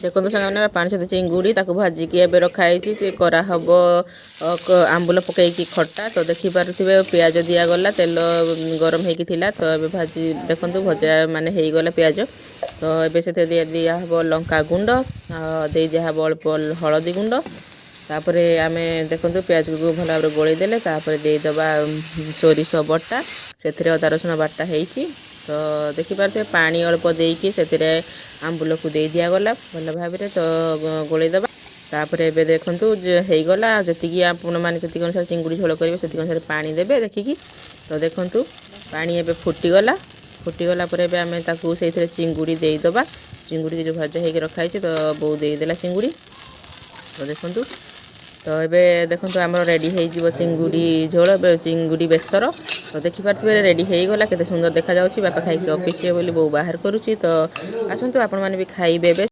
देखो सामने पानी सहित चिंगुड़ी ताको भाजिकी एबे रखाई करा हब आंबुल पकईकी खट्टा तो देखी पारे पियाज दिया गला तेल गरम होगी तो ये भाजी देखो भजा माने हो गला पियाज तो ये से दिया हब लंका गुंड दे दिया हब अल्प हलदी गुंड तापर आम देखो पियाज को भल भाव गोलेदेले देदबा सोरिष बटा से अदा रसुण बाटा होती तो देखिपारे पानी अल्प देकी से आंबुल को दे दिया गला भल भाव तो गोलेदबा तापर एबे देखु हो गला जी आपण मैंने जी अनुसार चिंगुड़ी झोल करेंगे से अनुसार पानी देवे देखिकी तो देखु पानी एबे फुटीगला पर एबे आम ताकू से चिंगुड़ी देदबा चिंगुड़ी जो भजा हो रखाई तो बो देदेला चिंगुड़ी तो देखु तो ये देखो आम रेडी हो चिंगुड़ी झोल चिंगुड़ी बेसर तो देखिपारे रेडी हो गला केते सुंदर देखा जाउछि बापा खाई ऑफिस बोली बो बाहर करुच्ची तो आसतु आपण मैंने भी खाइबे।